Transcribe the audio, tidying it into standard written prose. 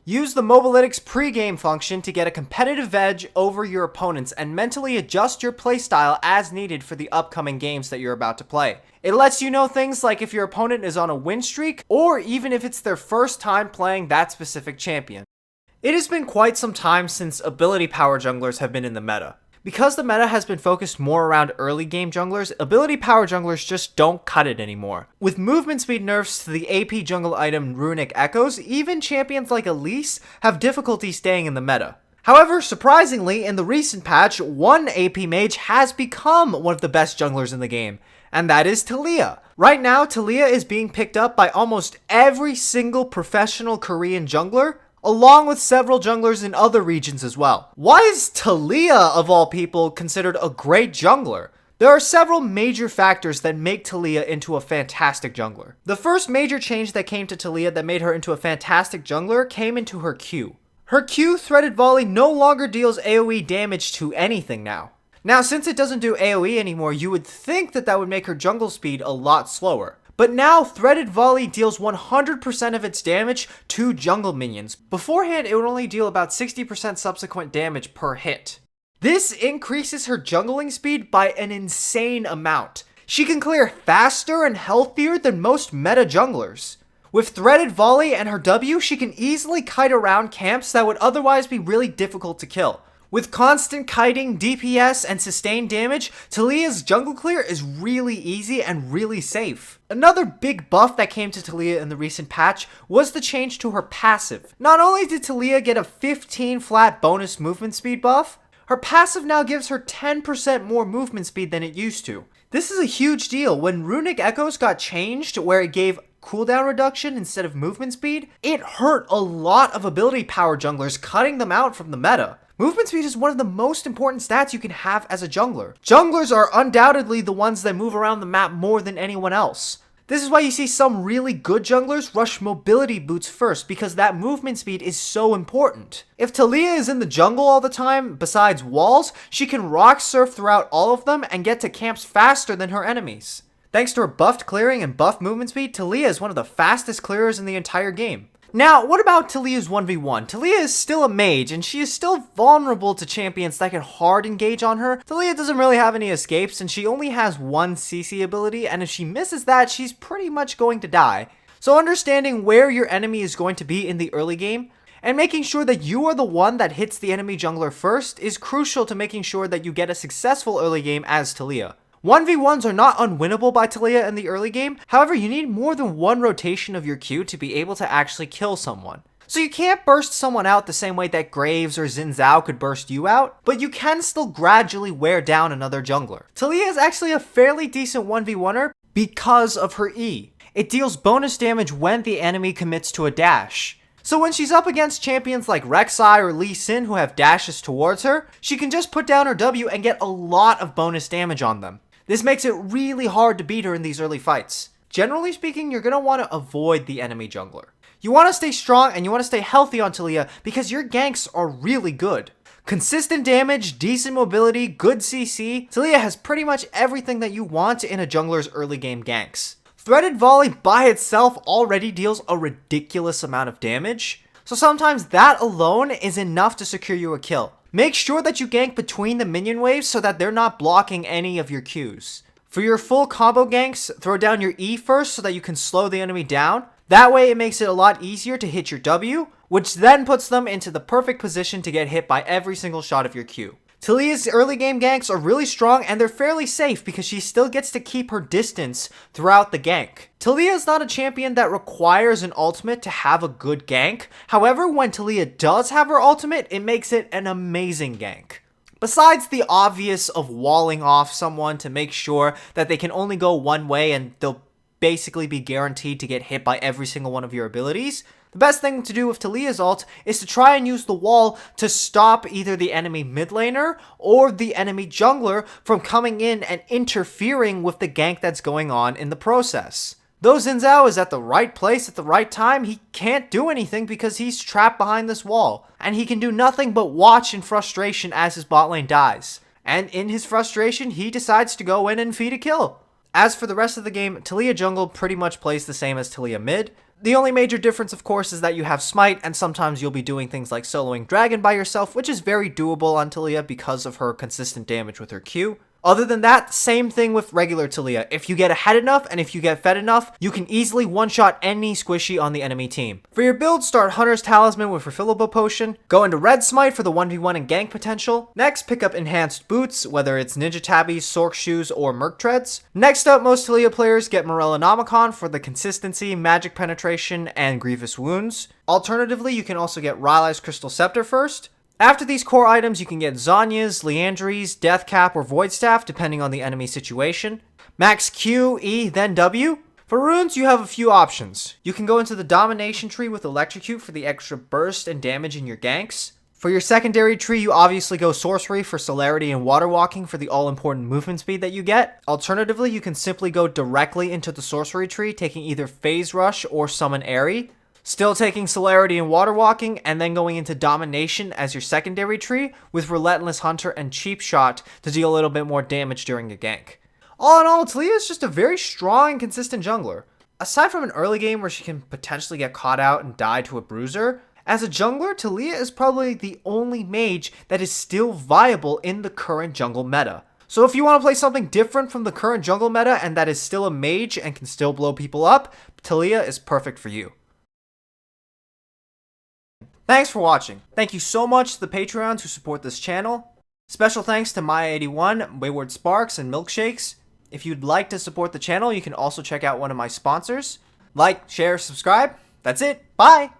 Use the Mobalytics pregame function to get a competitive edge over your opponents and mentally adjust your playstyle as needed for the upcoming games that you're about to play. It lets you know things like if your opponent is on a win streak, or even if it's their first time playing that specific champion. It has been quite some time since ability power junglers have been in the meta. Because the meta has been focused more around early game junglers, ability power junglers just don't cut it anymore. With movement speed nerfs to the AP jungle item Runic Echoes, even champions like Elise have difficulty staying in the meta. However, surprisingly, in the recent patch, one AP mage has become one of the best junglers in the game, and that is Taliyah. Right now, Taliyah is being picked up by almost every single professional Korean jungler, along with several junglers in other regions as well. Why is Taliyah, of all people, considered a great jungler? There are several major factors that make Taliyah into a fantastic jungler. The first major change that came to Taliyah that made her into a fantastic jungler came into her Q. Her Q, Threaded Volley, no longer deals AoE damage to anything now. Now, since it doesn't do AoE anymore, you would think that that would make her jungle speed a lot slower. But now, Threaded Volley deals 100% of its damage to jungle minions. Beforehand, it would only deal about 60% subsequent damage per hit. This increases her jungling speed by an insane amount. She can clear faster and healthier than most meta junglers. With Threaded Volley and her W, she can easily kite around camps that would otherwise be really difficult to kill. With constant kiting, DPS, and sustained damage, Taliyah's jungle clear is really easy and really safe. Another big buff that came to Taliyah in the recent patch was the change to her passive. Not only did Taliyah get a 15 flat bonus movement speed buff, her passive now gives her 10% more movement speed than it used to. This is a huge deal. When Runic Echoes got changed where it gave cooldown reduction instead of movement speed, it hurt a lot of ability power junglers, cutting them out from the meta. Movement speed is one of the most important stats you can have as a jungler. Junglers are undoubtedly the ones that move around the map more than anyone else. This is why you see some really good junglers rush mobility boots first, because that movement speed is so important. If Taliyah is in the jungle all the time, besides walls, she can rock surf throughout all of them and get to camps faster than her enemies. Thanks to her buffed clearing and buffed movement speed, Taliyah is one of the fastest clearers in the entire game. Now, what about Taliyah's 1v1? Taliyah is still a mage, and she is still vulnerable to champions that can hard engage on her. Taliyah doesn't really have any escapes, and she only has one CC ability, and if she misses that, she's pretty much going to die. So understanding where your enemy is going to be in the early game, and making sure that you are the one that hits the enemy jungler first, is crucial to making sure that you get a successful early game as Taliyah. 1v1s are not unwinnable by Taliyah in the early game, however you need more than one rotation of your Q to be able to actually kill someone. So you can't burst someone out the same way that Graves or Xin Zhao could burst you out, but you can still gradually wear down another jungler. Taliyah is actually a fairly decent 1v1er because of her E. It deals bonus damage when the enemy commits to a dash. So when she's up against champions like Rek'Sai or Lee Sin who have dashes towards her, she can just put down her W and get a lot of bonus damage on them. This makes it really hard to beat her in these early fights. Generally speaking, you're going to want to avoid the enemy jungler. You want to stay strong and you want to stay healthy on Taliyah because your ganks are really good. Consistent damage, decent mobility, good CC, Taliyah has pretty much everything that you want in a jungler's early game ganks. Threaded Volley by itself already deals a ridiculous amount of damage, so sometimes that alone is enough to secure you a kill. Make sure that you gank between the minion waves so that they're not blocking any of your Qs. For your full combo ganks, throw down your E first so that you can slow the enemy down. That way it makes it a lot easier to hit your W, which then puts them into the perfect position to get hit by every single shot of your Q. Taliyah's early game ganks are really strong and they're fairly safe because she still gets to keep her distance throughout the gank. Taliyah is not a champion that requires an ultimate to have a good gank. However, when Taliyah does have her ultimate, it makes it an amazing gank. Besides the obvious of walling off someone to make sure that they can only go one way and they'll basically be guaranteed to get hit by every single one of your abilities, the best thing to do with Taliyah's ult is to try and use the wall to stop either the enemy mid laner or the enemy jungler from coming in and interfering with the gank that's going on in the process. Though Xin Zhao is at the right place at the right time, he can't do anything because he's trapped behind this wall, and he can do nothing but watch in frustration as his bot lane dies. And in his frustration, he decides to go in and feed a kill. As for the rest of the game, Taliyah jungle pretty much plays the same as Taliyah mid. The only major difference, of course, is that you have smite, and sometimes you'll be doing things like soloing dragon by yourself, which is very doable on Taliyah because of her consistent damage with her Q. Other than that, same thing with regular Taliyah. If you get ahead enough and if you get fed enough, you can easily one-shot any squishy on the enemy team. For your build, start Hunter's Talisman with Refillable Potion, go into Red Smite for the 1v1 and gank potential. Next, pick up Enhanced Boots, whether it's Ninja Tabbies, Sork Shoes, or Merc Treads. Next up, most Taliyah players get Morellonomicon for the consistency, magic penetration, and grievous wounds. Alternatively, you can also get Rylai's Crystal Scepter first. After these core items, you can get Zhonya's, Liandry's, Death Cap, or Void Staff, depending on the enemy situation. Max Q, E, then W. For runes, you have a few options. You can go into the Domination tree with Electrocute for the extra burst and damage in your ganks. For your secondary tree, you obviously go Sorcery for Celerity and Water Walking for the all-important movement speed that you get. Alternatively, you can simply go directly into the Sorcery tree, taking either Phase Rush or Summon Airy. Still taking Celerity and Water Walking, and then going into Domination as your secondary tree with Relentless Hunter and Cheap Shot to deal a little bit more damage during a gank. All in all, Taliyah is just a very strong and consistent jungler. Aside from an early game where she can potentially get caught out and die to a bruiser, as a jungler, Taliyah is probably the only mage that is still viable in the current jungle meta. So if you want to play something different from the current jungle meta and that is still a mage and can still blow people up, Taliyah is perfect for you. Thanks for watching. Thank you so much to the Patreons who support this channel. Special thanks to Maya81, WaywardSparks, and Milkshakes. If you'd like to support the channel, you can also check out one of my sponsors. Like, share, subscribe. That's it. Bye!